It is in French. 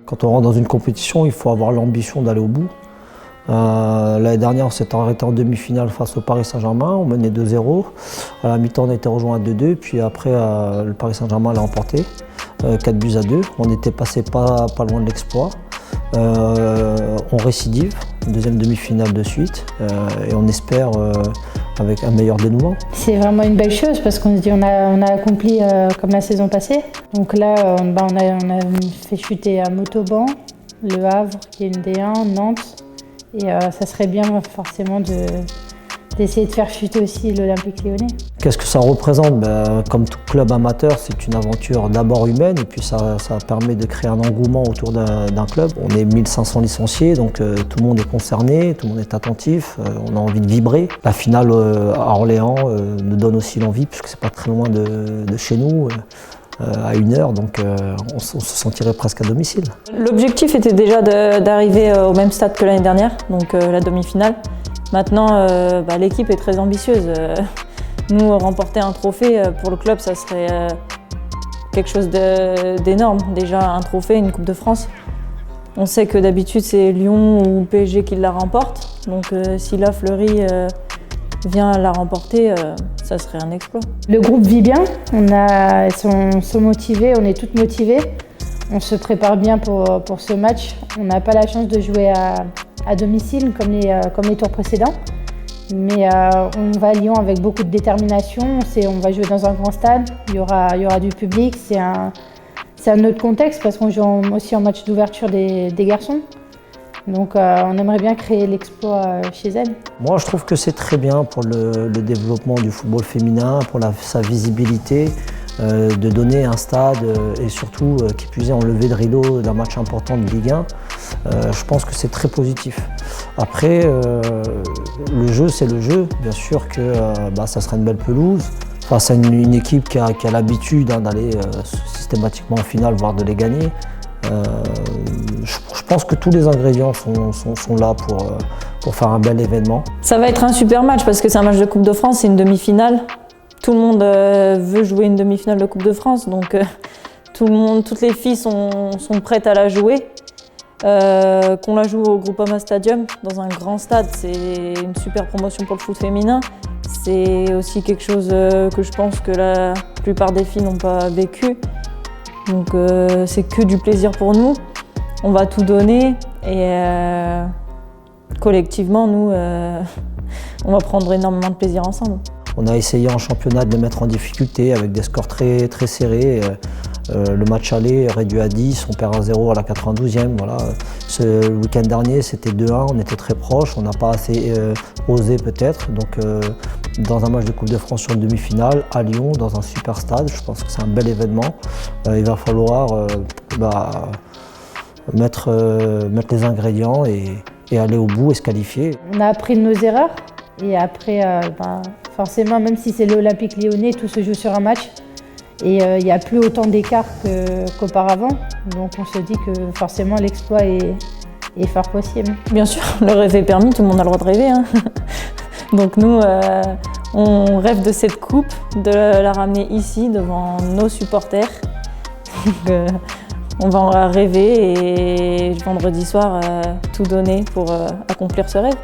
Quand on rentre dans une compétition, il faut avoir l'ambition d'aller au bout. L'année dernière, on s'est arrêté en demi-finale face au Paris Saint-Germain, on menait 2-0. À la mi-temps, on a été rejoint à 2-2, puis après, le Paris Saint-Germain l'a emporté, 4-2. On était passé pas loin de l'exploit. On récidive, deuxième demi-finale de suite, et on espère avec un meilleur dénouement. C'est vraiment une belle chose parce qu'on se dit on a accompli comme la saison passée. Donc là, on a fait chuter à Montauban, Le Havre qui est une D1, Nantes. Et ça serait bien forcément d'essayer de faire chuter aussi l'Olympique Lyonnais. Qu'est-ce que ça représente? Comme tout club amateur, c'est une aventure d'abord humaine et puis ça permet de créer un engouement autour d'un club. On est 1500 licenciés, donc tout le monde est concerné, tout le monde est attentif, on a envie de vibrer. La finale à Orléans nous donne aussi l'envie puisque c'est pas très loin de chez nous. À 1 heure, donc on se sentirait presque à domicile. L'objectif était déjà d'arriver au même stade que l'année dernière, donc la demi-finale. Maintenant, l'équipe est très ambitieuse. Nous, remporter un trophée pour le club, ça serait quelque chose d'énorme. Déjà un trophée, une Coupe de France. On sait que d'habitude c'est Lyon ou PSG qui la remporte, donc si là Fleury vient la remporter, ça serait un exploit. Le groupe vit bien, ils sont motivés, on est toutes motivées. On se prépare bien pour ce match. On n'a pas la chance de jouer à domicile comme les tours précédents. Mais on va à Lyon avec beaucoup de détermination. On va jouer dans un grand stade, il y aura du public. C'est un autre contexte parce qu'on joue aussi en match d'ouverture des garçons. Donc on aimerait bien créer l'exploit chez elles. Moi je trouve que c'est très bien pour le développement du football féminin, pour sa visibilité, de donner un stade et surtout qui plus est enlever le rideau d'un match important de Ligue 1. Je pense que c'est très positif. Après, le jeu c'est le jeu. Bien sûr que ça sera une belle pelouse. Face à une équipe qui a l'habitude d'aller systématiquement en finale, voire de les gagner. Je pense que tous les ingrédients sont là pour faire un bel événement. Ça va être un super match parce que c'est un match de Coupe de France, c'est une demi-finale. Tout le monde veut jouer une demi-finale de Coupe de France, donc toutes les filles sont prêtes à la jouer. Qu'on la joue au Groupama Stadium, dans un grand stade, c'est une super promotion pour le foot féminin. C'est aussi quelque chose que je pense que la plupart des filles n'ont pas vécu. Donc c'est que du plaisir pour nous. On va tout donner et collectivement, nous, on va prendre énormément de plaisir ensemble. On a essayé en championnat de les mettre en difficulté avec des scores très, très serrés. Le match aller réduit à 10, on perd à 0 à la 92e. Voilà. Le week-end dernier, c'était 2-1, on était très proches, on n'a pas assez osé peut-être. Donc dans un match de Coupe de France sur une demi-finale, à Lyon, dans un super stade, je pense que c'est un bel événement. Il va falloir mettre les ingrédients et aller au bout et se qualifier. On a appris de nos erreurs et après, forcément, même si c'est l'Olympique Lyonnais, tout se joue sur un match. Et il n'y a plus autant d'écart qu'auparavant. Donc on se dit que forcément l'exploit est fort possible. Bien sûr, le rêve est permis, tout le monde a le droit de rêver. Hein. Donc nous, on rêve de cette coupe, de la ramener ici devant nos supporters. Donc, on va en rêver et vendredi soir, tout donner pour accomplir ce rêve.